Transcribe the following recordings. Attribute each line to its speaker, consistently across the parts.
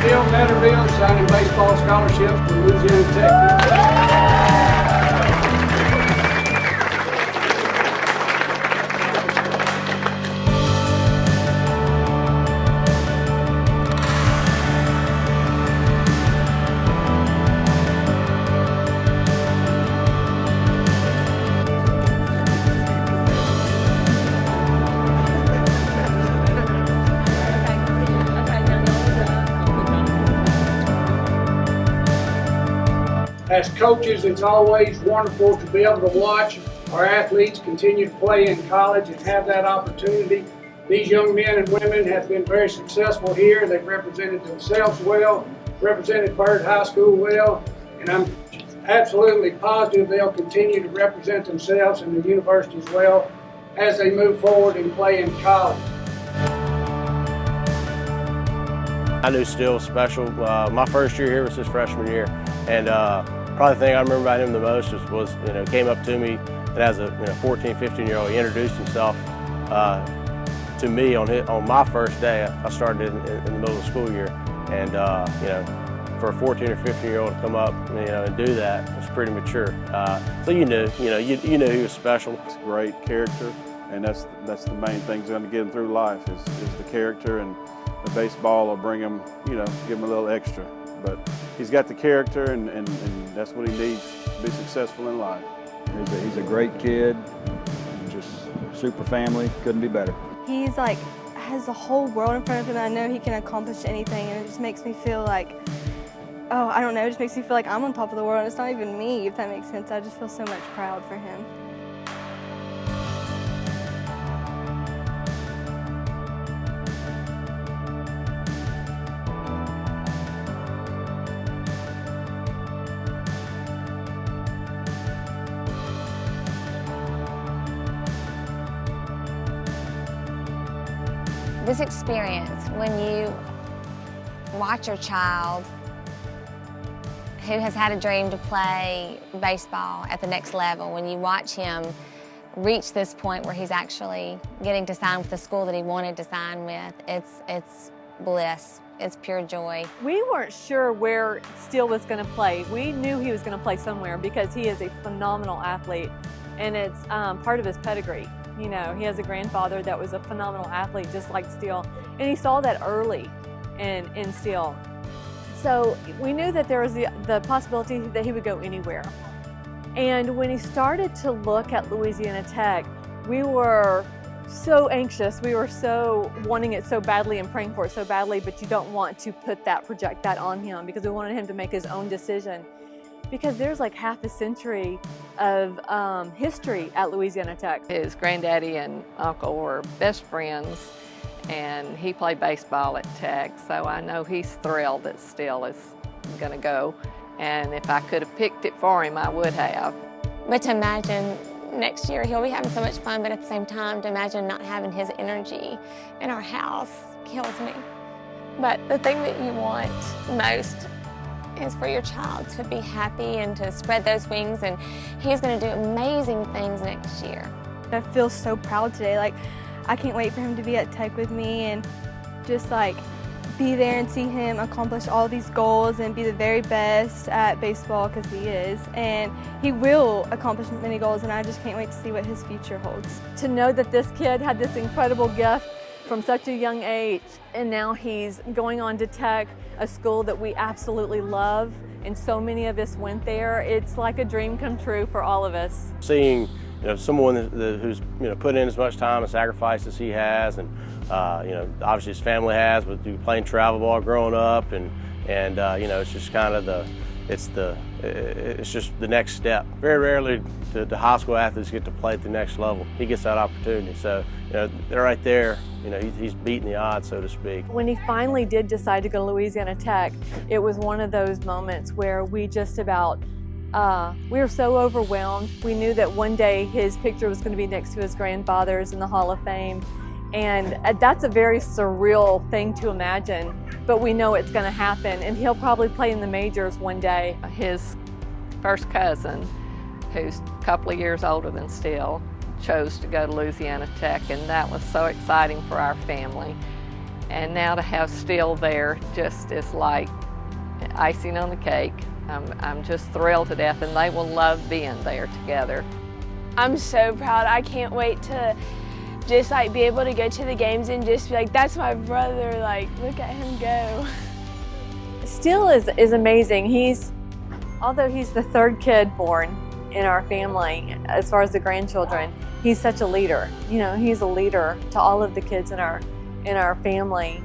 Speaker 1: Steele Netterville signing baseball scholarships to Louisiana Tech. As coaches, it's always wonderful to be able to watch our athletes continue to play in college and have that opportunity. These young men and women have been very successful here. They've represented themselves well, represented Byrd High School well, and I'm absolutely positive they'll continue to represent themselves and the university as well as they move forward and play in college.
Speaker 2: I knew Steele was special. My first year here was his freshman year, and probably the thing I remember about him the most was came up to me, and as a 14, 15-year-old, he introduced himself to me on my first day. I started in the middle of the school year, and for a 14 or 15-year-old to come up and do that was pretty mature. So you knew he was special.
Speaker 3: It's great character, and that's the main thing that's going to get him through life is the character, and the baseball will bring him, give him a little extra. But he's got the character, and that's what he needs to be successful in life.
Speaker 4: He's a great kid, just super family, couldn't be better.
Speaker 5: He's has the whole world in front of him, and I know he can accomplish anything, and it just makes me feel like, oh, I don't know, it just makes me feel like I'm on top of the world, and it's not even me, if that makes sense. I just feel so much proud for him.
Speaker 6: This experience, when you watch your child who has had a dream to play baseball at the next level, when you watch him reach this point where he's actually getting to sign with the school that he wanted to sign with, it's bliss. It's pure joy.
Speaker 7: We weren't sure where Steele was going to play. We knew he was going to play somewhere because he is a phenomenal athlete, and it's part of his pedigree. He has a grandfather that was a phenomenal athlete just like Steele, and he saw that early in Steele. So we knew that there was the possibility that he would go anywhere. And when he started to look at Louisiana Tech, we were so anxious. We were so wanting it so badly and praying for it so badly, but you don't want to project that on him, because we wanted him to make his own decision. Because there's like half a century of history at Louisiana Tech.
Speaker 8: His granddaddy and uncle were best friends, and he played baseball at Tech, so I know he's thrilled that Steele is going to go. And if I could have picked it for him, I would have.
Speaker 6: But to imagine next year he'll be having so much fun, but at the same time, to imagine not having his energy in our house kills me. But the thing that you want most is for your child to be happy and to spread those wings, and he's going to do amazing things next year.
Speaker 5: I feel so proud today. I can't wait for him to be at Tech with me and just be there and see him accomplish all these goals and be the very best at baseball, because he is, and he will accomplish many goals, and I just can't wait to see what his future holds.
Speaker 7: To know that this kid had this incredible gift from such a young age, and now he's going on to Tech, a school that we absolutely love, and so many of us went there. It's like a dream come true for all of us.
Speaker 2: Seeing someone who's put in as much time and sacrifice as he has, and obviously his family has, but playing travel ball growing up, and it's just kind of it's just the next step. Very rarely do the high school athletes get to play at the next level. He gets that opportunity, so they're right there. He's beating the odds, so to speak.
Speaker 7: When he finally did decide to go to Louisiana Tech, it was one of those moments where we just about we were so overwhelmed. We knew that one day his picture was going to be next to his grandfather's in the Hall of Fame, and that's a very surreal thing to imagine, but we know it's going to happen, and he'll probably play in the majors one day.
Speaker 8: His first cousin, who's a couple of years older than Steele, chose to go to Louisiana Tech, and that was so exciting for our family. And now to have Steele there just is like icing on the cake. I'm just thrilled to death, and they will love being there together.
Speaker 9: I'm so proud. I can't wait to just be able to go to the games and just be like, that's my brother, look at him go.
Speaker 7: Steele is amazing. Although he's the third kid born in our family, as far as the grandchildren, he's such a leader. He's a leader to all of the kids in our family.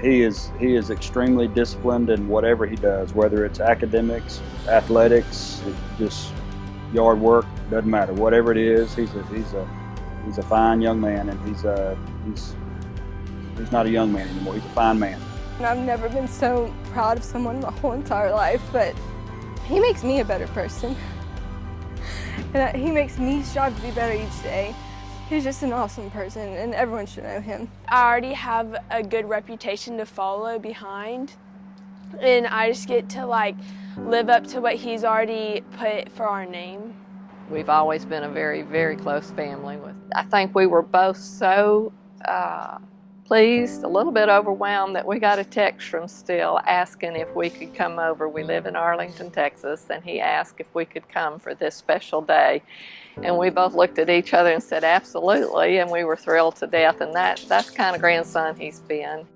Speaker 4: He is extremely disciplined in whatever he does, whether it's academics, athletics, just yard work, doesn't matter. Whatever it is, he's a fine young man, and he's not a young man anymore. He's a fine man.
Speaker 5: I've never been so proud of someone my whole entire life, but he makes me a better person. And he makes me strive to be better each day. He's just an awesome person, and everyone should know him.
Speaker 9: I already have a good reputation to follow behind, and I just get to live up to what he's already put for our name.
Speaker 8: We've always been a very, very close family. I think we were both so pleased, a little bit overwhelmed that we got a text from Steele asking if we could come over. We live in Arlington, Texas, and he asked if we could come for this special day. And we both looked at each other and said, absolutely, and we were thrilled to death. And that's the kind of grandson he's been.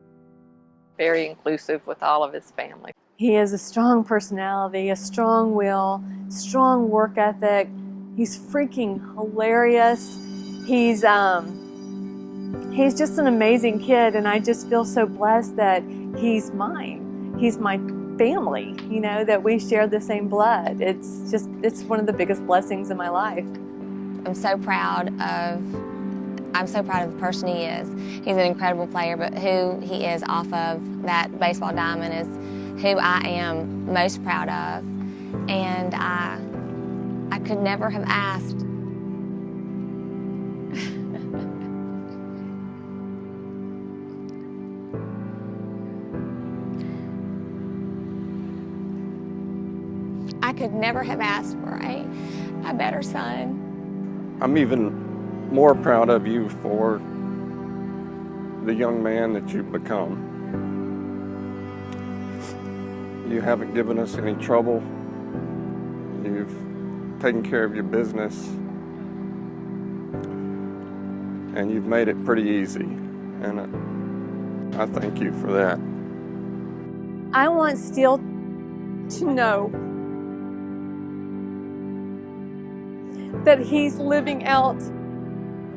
Speaker 8: Very inclusive with all of his family.
Speaker 7: He has a strong personality, a strong will, strong work ethic. He's freaking hilarious. He's just an amazing kid, and I just feel so blessed that he's mine. He's my family, that we share the same blood. It's one of the biggest blessings in my life.
Speaker 6: I'm so proud of the person he is. He's an incredible player, but who he is off of that baseball diamond is who I am most proud of. And I could never have asked I could never have asked for a better son.
Speaker 10: I'm even more proud of you for the young man that you've become. You haven't given us any trouble. You've taken care of your business, and you've made it pretty easy, and I thank you for that.
Speaker 7: I want Steele to know that he's living out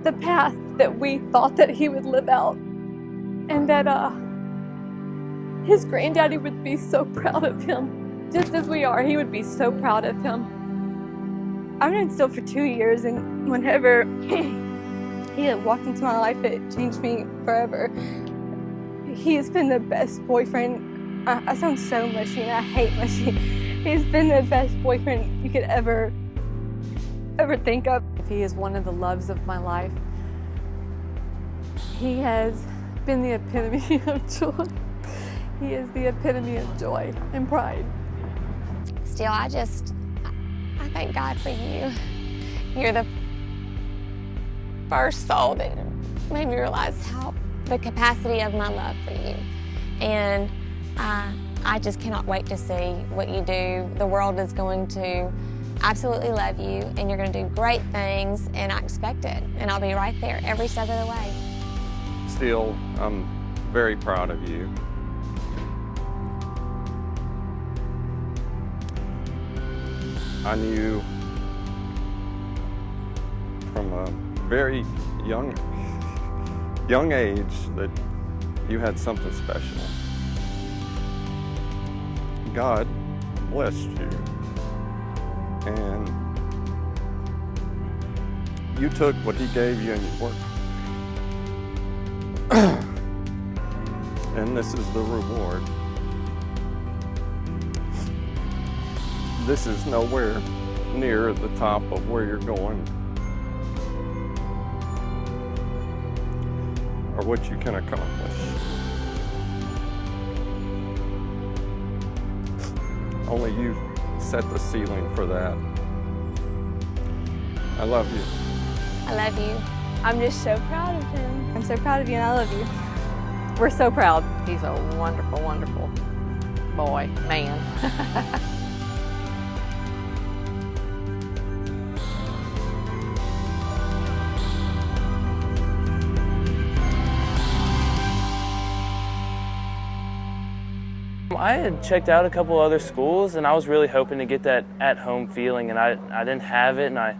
Speaker 7: the path that we thought that he would live out, and that his granddaddy would be so proud of him, just as we are. He would be so proud of him.
Speaker 5: I've known Steele for 2 years, and whenever he had walked into my life, it changed me forever. He has been the best boyfriend. I sound so mushy, and I hate mushy. He's been the best boyfriend you could ever think of.
Speaker 7: He is one of the loves of my life. He has been the epitome of joy. He is the epitome of joy and pride.
Speaker 6: Steele, I thank God for you. You're the first soul that made me realize the capacity of my love for you. And I just cannot wait to see what you do. The world is going to absolutely love you, and you're going to do great things, and I expect it. And I'll be right there every step of the way.
Speaker 10: Steele, I'm very proud of you. I knew from a very young age that you had something special. God blessed you, and you took what He gave you and you worked. And this is the reward. This is nowhere near the top of where you're going or what you can accomplish. Only you set the ceiling for that. I love you.
Speaker 6: I love you.
Speaker 9: I'm just so proud of him.
Speaker 5: I'm so proud of you, and I love you.
Speaker 7: We're so proud.
Speaker 8: He's a wonderful, wonderful boy, man.
Speaker 11: I had checked out a couple other schools, and I was really hoping to get that at-home feeling, and I didn't have it, and I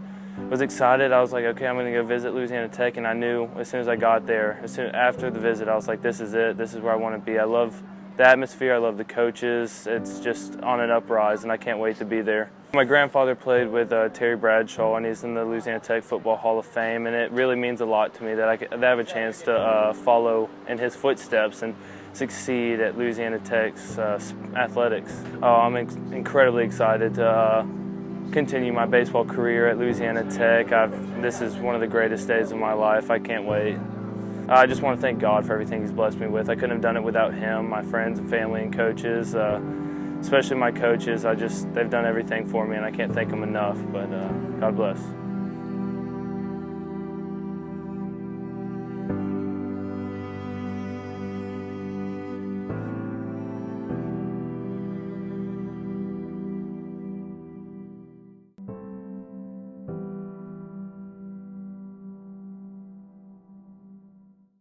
Speaker 11: was excited. I was like, okay, I'm going to go visit Louisiana Tech, and I knew as soon as I got there, after the visit, I was like, this is it. This is where I want to be. I love the atmosphere. I love the coaches. It's just on an uprise, and I can't wait to be there. My grandfather played with Terry Bradshaw, and he's in the Louisiana Tech Football Hall of Fame, and it really means a lot to me that I have a chance to follow in his footsteps and succeed at Louisiana Tech's athletics. I'm incredibly excited to continue my baseball career at Louisiana Tech. This is one of the greatest days of my life. I can't wait. I just want to thank God for everything He's blessed me with. I couldn't have done it without Him, my friends and family and coaches, especially my coaches. They've done everything for me, and I can't thank them enough, but God bless.